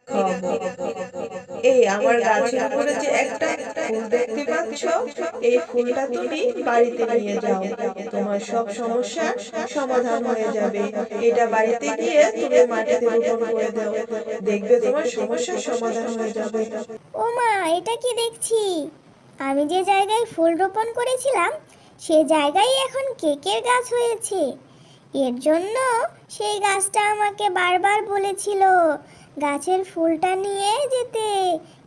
খাবো। এই আমার গাছের উপরে যে একটা ফুল দেখতে পাচ্ছ, এই ফুলটা তুমি বাড়িতে নিয়ে যাও, তোমার সব সমস্যার সমাধান হয়ে যাবে। এটা বাড়িতে গিয়ে তুমি মাটিতে রোপণ করে দাও, দেখবে তোমার সমস্যার সমাধান হয়ে যাবে। ও মা, এটা কি দেখছি! আমি যে জায়গায় ফুল রোপণ করেছিলাম সে জায়গায় এখন কেকের গাছ হয়েছে। এর জন্য সেই গাছটা আমাকে বারবার বলেছিল গাছের ফুলটা নিয়ে যেতে।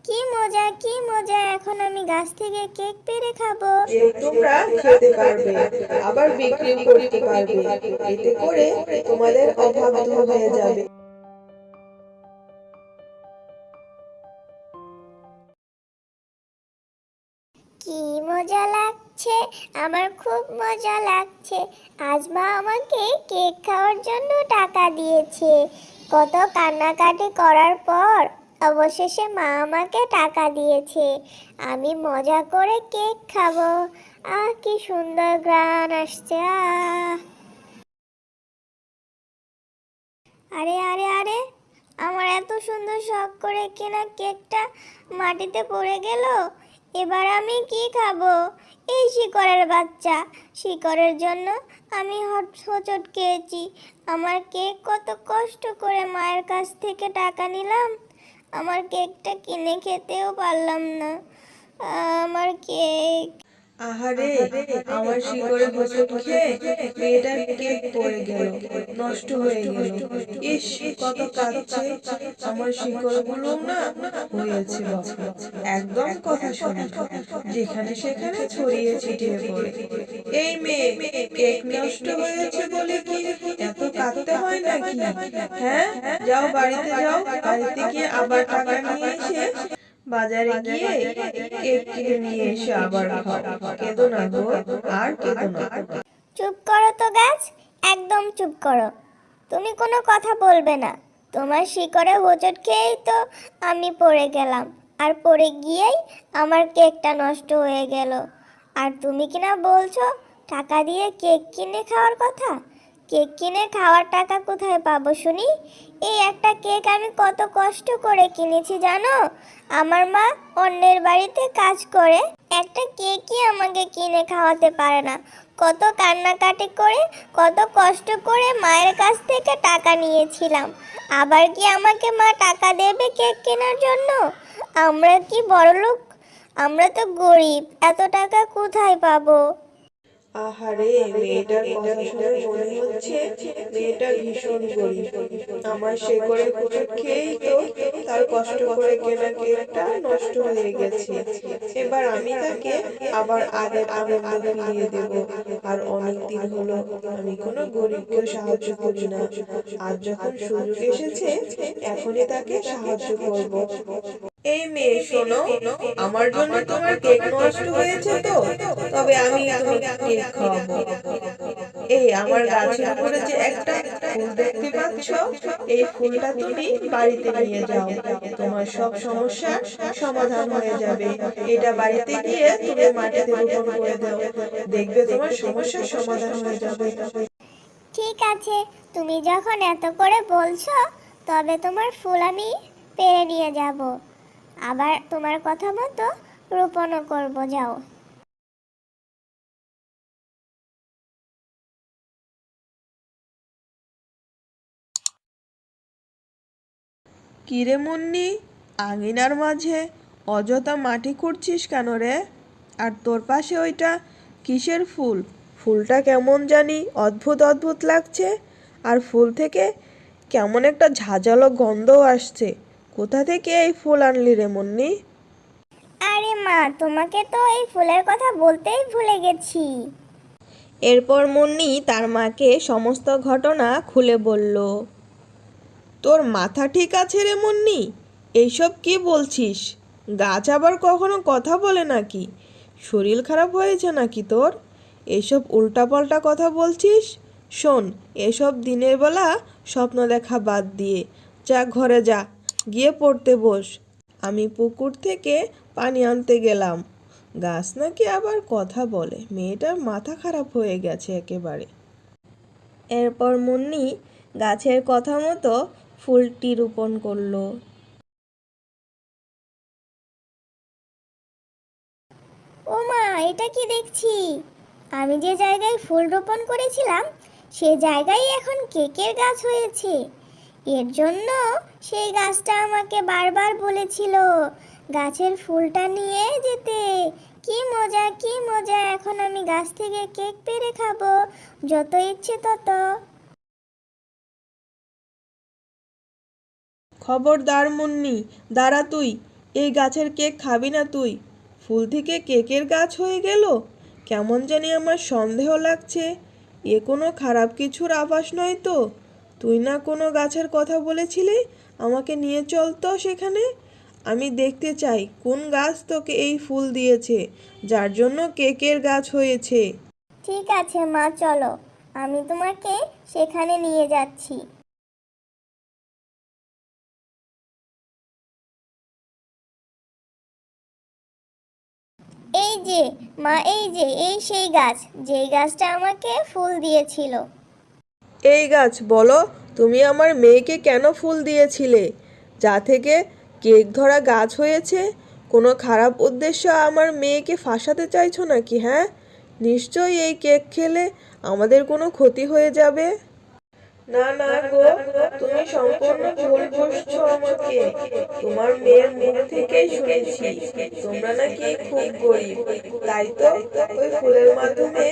কি মজা, কি মজা! এখন আমি গাছ থেকে কেক পেড়ে খাবো। তোমরা খেতে পারবে, আবার বিক্রিও করতে পারবে, এতে করে তোমাদের অভাব দূর হয়ে যাবে। কি মজা লাগছে! আমার খুব মজা লাগছে। আজ মা আমাকে কেক খাওয়ার জন্য টাকা দিয়েছে। কত কান্নাকাটি করার পর অবশেষে মা আমাকে টাকা দিয়েছে। আমি মজা করে কেক খাবো। আহ, কি সুন্দর ঘ্রাণ আসছে! আরে আরে আরে, আমার এত সুন্দর শখ করে কেনা কেকটা মাটিতে পড়ে গেল। এবার আমি কি খাবো? এই শিকড়ের বাচ্চা, শিকড়ের জন্য আমি হোঁচট খেয়েছি। আমার কেক কত কষ্ট করে মায়ের কাছ থেকে টাকা নিলাম, আমার কেকটা কিনে খেতেও পারলাম না। আমার কেক! আহারে, আমার শিকড়ে হোঁচট খেয়ে মেয়েটার কেক পড়ে গেল, নষ্ট হয়ে গেল। ইস, কত কাঁদছে। আমার শিকড়গুলো না হয়েছে বাবা, একদম কথা শোনে, যেখানে সেখানে ছড়িয়ে ছিটিয়ে পড়ে। এই মেয়ে, কেক নষ্ট হয়েছে বলে কি এত কাঁদতে হয় নাকি? হ্যাঁ, যাও বাড়িতে যাও, বাড়িতে গিয়ে আবার টাকা নিয়ে এসে বাজারে গিয়ে কেক কিনে নিয়ে এসে আবার খাও। কেঁদো না গো, আর কেঁদো না। চুপ করো তো গাছ, একদম চুপ করো। তুমি কোনো কথা বলবে না। তোমার শিকড়ে হোঁচট খেয়েই তো আমি পড়ে গেলাম, আর পড়ে গিয়েই আমার কেকটা নষ্ট হয়ে গেল। আর তুমি কিনা বলছো টাকা দিয়ে কেক কিনে খাওয়ার কথা? কেক কিনে খাওয়ার টাকা কোথায় পাবো শুনি? এই একটা কেক আমি কত কষ্ট করে কিনেছি জানো? আমার মা অন্যের বাড়িতে কাজ করে, একটা কেকই আমাকে কিনে খাওয়াতে পারে না। কত কান্নাকাটি করে, কত কষ্ট করে মায়ের কাছ থেকে টাকা নিয়েছিলাম। আবার কি আমাকে মা টাকা দেবে কেক কেনার জন্য? আমরা কি বড়লোক? আমরা তো গরিব, এত টাকা কোথায় পাবো? আহারে, মেয়েটার কথা শুনে মনে হচ্ছে মেয়েটা ভীষণ গরিব। আমার শেকড়ে হোঁচট খেয়েই তো তার কষ্ট করে কেনা কেকটা নষ্ট হয়ে গেছে। এবার আমি তাকে আবার আগের আনন্দ ফিরিয়ে দেব। আর অনেক দিন হলো আমি কোনো গরিবকে সাহায্য করি না, আজ যখন সুযোগ এসেছে এখনই তাকে সাহায্য করব। এই মেয়ে, শোনো, আমার জন্য তোমার কেক নষ্ট হয়েছে তো, তবে আমি তোমাকে কেক খাওয়াবো। এই আমার গাছের উপরে যে একটা ফুল দেখতে পাচ্ছ, এই ফুলটা তুমি বাড়িতে নিয়ে যাও, তোমার সব সমস্যার সমাধান হয়ে যাবে। এটা বাড়িতে গিয়ে তুমি মাটিতে রোপণ করে দাও, দেখবে তোমার সমস্যার সমাধান হয়ে যাবে। ঠিক আছে, তুমি যখন এত করে বলছো তবে তোমার ফুল আমি পেড়ে নিয়ে যাব, আবার তোমার কথা মতো রোপণও করব। যাও। কিরে মুন্নি, আঙিনার মাঝে অযথা মাটি খুঁড়ছিস কেন রে? আর তোর পাশে ওইটা কিসের ফুল? ফুলটা কেমন জানি অদ্ভুত অদ্ভুত লাগছে, আর ফুল থেকে কেমন একটা ঝাঁঝালো গন্ধও আসছে। কোথা থেকে এই ফুল আনলি রে মুন্নি? আরে মা, তোমাকে তো এই ফুলের কথা বলতেই ভুলে গেছি। এরপর মুন্নি তার মাকে সমস্ত ঘটনা খুলে বলল। তোর মাথা ঠিক আছে রে মুন্নি? এইসব কি বলছিস? গাছ আবার কখনো কথা বলে নাকি? শরীর খারাপ হয়েছে নাকি তোর? এসব উল্টাপাল্টা কথা বলছিস? শোন, এসব দিনের বেলা স্বপ্ন দেখা বাদ দিয়ে যা ঘরে যা, গিয়ে পড়তে বস। আমি পুকুর থেকে পানি আনতে গেলাম। গাছ নাকি আবার কথা বলে, মেয়েটার মাথা খারাপ হয়ে গেছে একেবারে। এরপর মুন্নি গাছের কথা মতো ফুলটি রোপণ করলো। ও মা, এটা কি দেখছি? আমি যে জায়গায় ফুল রোপণ করেছিলাম সে জায়গায় এখন কেকের গাছ হয়েছে। এর জন্য সেই গাছটা আমাকে বারবার বলেছিল গাছের ফুলটা নিয়ে যেতে। কি মজা, কি মজা! এখন আমি গাছ থেকে কেক পেড়ে খাবো, যত ইচ্ছে তত। খবরদার মুন্নি, দাঁড়া তুই। এই গাছের কেক খাবি না তুই। ফুল থেকে কেকের গাছ হয়ে গেল, কেমন জানি আমার সন্দেহ লাগছে। এ কোনো খারাপ কিছুর আভাস নয় তো? তুই না কোনো গাছের কথা বলেছিলি, আমাকে নিয়ে চল তো সেখানে। আমি দেখতে চাই কোন গাছ তোকে এই ফুল দিয়েছে, যার জন্য কেকের গাছ হয়েছে। ঠিক আছে মা, চলো, আমি তোমাকে সেখানে নিয়ে যাচ্ছি। এই যে মা, এই যে এই সেই গাছ, যেই গাছটা আমাকে ফুল দিয়েছিল। এই গাছ, বলো তুমি আমার মেয়েকে কেন ফুল দিয়েছিলে, যা থেকে কেক ধরা গাছ হয়েছে? কোনো খারাপ উদ্দেশ্য আমার মেয়েকে ফাঁসাতে চাইছো নাকি? হ্যাঁ, নিশ্চয়ই এই কেক খেলে আমাদের কোনো ক্ষতি হয়ে যাবে। না না গো, তুমি সম্পূর্ণ ভুল বুঝছো আমাকে। তোমার মেয়ের মুখ থেকেই শুনেছি তোমরা নাকি খুব গরিব, তাই তো ওই ফুলের মাধ্যমে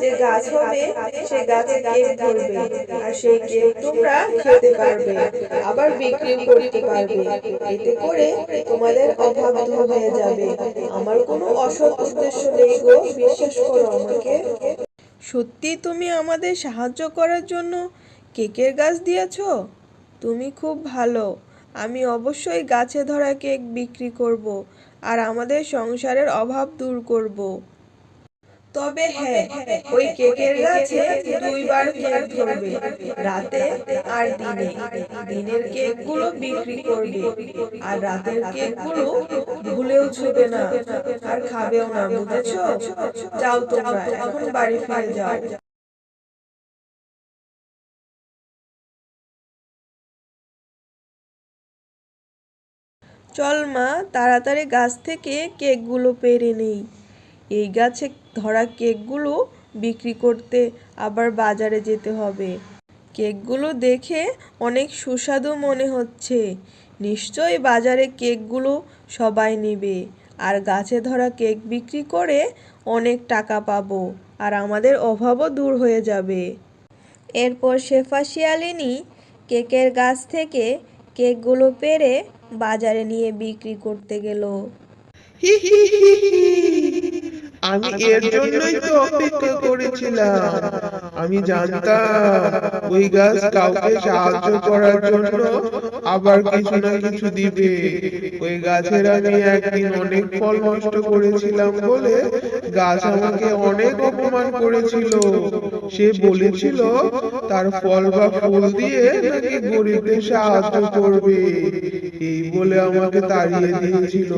যে গাছ হবে সে গাছে কেক ধরবে, আর সেই কেক তোমরা খেতে পারবে, আবার বিক্রি করতে পারবে। এতে করে তোমাদের অভাব দূর হয়ে যাবে। আমার কোনো অসৎ উদ্দেশ্য নেই গো, বিশ্বাস করো আমাকে। সত্যি তুমি আমাদের সাহায্য করার জন্য কেকের গাছ দিয়েছো? তুমি খুব ভালো। আমি অবশ্যই গাছে ধরা কেক বিক্রি করব, আর আমাদের সংসারের অভাব দূর করব। তবে হ্যাঁ, ওই কেকের গাছে দুইবার কেক ধরবে, রাতে আর দিনে। দিনের কেকগুলো বিক্রি করবে, আর রাতের কেকগুলো ভুলেও ছুবে না, আর খাবেও না, বুঝেছো? যাও তোমরা এখন বাড়ি ফিরে যাও। চল মা, তাড়াতাড়ি গাছ থেকে কেকগুলো পেড়ে নেই। এই গাছে ধরা কেকগুলো বিক্রি করতে আবার বাজারে যেতে হবে। কেকগুলো দেখে অনেক সুস্বাদু মনে হচ্ছে। নিশ্চয়ই বাজারে কেকগুলো সবাই নেবে, আর গাছে ধরা কেক বিক্রি করে অনেক টাকা পাবো, আর আমাদের অভাবও দূর হয়ে যাবে। এরপর শেফা শিয়ালিনী কেকের গাছ থেকে কেকগুলো পেড়ে বাজারে নিয়ে বিক্রি করতে গেল। হি হি হি হি। আমি এর জন্যই তো অপেক্ষা করেছিলাম। আমি জানতাম ওই গাছ কাউকে সাহায্য করার জন্য আবার কিছু না কিছু দিবে। ওই গাছের আমি একদিন অনেক ফল নষ্ট করেছিলাম বলে গাছ আমাকে অনেক অপমান করেছিল। সে বলেছিল তার ফল বা ফুল দিয়ে নাকি গরিবদের সাহায্য করবে, এই বলে আমাকে তাড়িয়ে দিয়েছিল।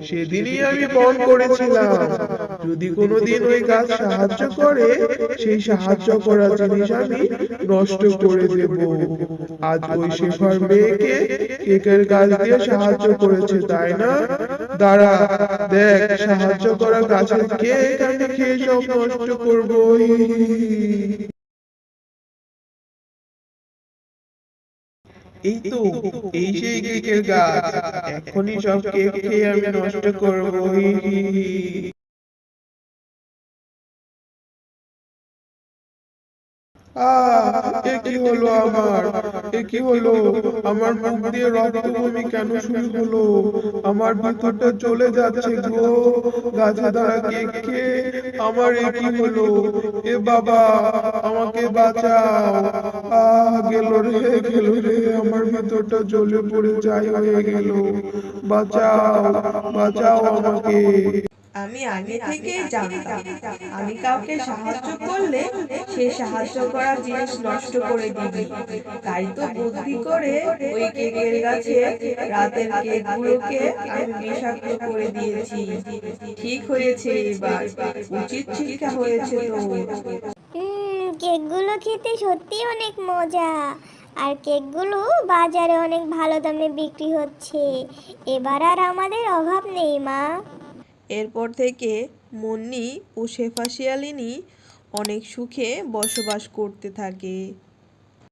সেদিনই আমি পণ করেছিলাম যদি কোনোদিন ওই গাছ সাহায্য করে সেই সাহায্য করা জিনিস আমি নষ্ট করে দেব। আজ ওই শেফার মেয়েকে কেকের গাছ দিয়ে সাহায্য করেছে, তাই না? দাঁড়া, দেখ সাহায্য করা গাছের কেক আমি খেয়ে সব নষ্ট করবো। এই তো, এই সেই কেকের গাছ। এখনই সব কেক খেয়ে আমি নষ্ট করবো। হি হি হি। এ কি হলো আমার? এ কি হলো? আমার মুখ দিয়ে রক্ত বমি কেন শুরু হলো? আমার ভিতরটা চলে যাচ্ছে গো। গাছে ধরা কেক খেয়ে আমার এ কি হলো? এ বাবা, আমাকে বাঁচাও! গেল রে, গেল রে, আমার ভিতরটা জ্বলে পড়ে ছাই হয়ে গেল। বাঁচাও, বাঁচাও আমাকে। আমি আগে থেকেই জানতাম আমি কাউকে সাহায্য করলে সে সাহায্য করা জিনিস নষ্ট করে দিবি, তাই তো বুদ্ধি করে ওই কেকের গাছে রাতের কেকগুলোকে আমি বিষাক্ত করে দিয়েছি। ঠিক হয়েছে, এবার উচিত শিক্ষা হয়েছে তো। কেকগুলো খেতে সত্যি অনেক মজা, আর কেকগুলো বাজারে অনেক ভালো দামে বিক্রি হচ্ছে। এবার আর আমাদের অভাব নেই মা। এরপর থেকে মুন্নি ও শেফা শিয়ালিনী অনেক সুখে বসবাস করতে থাকে।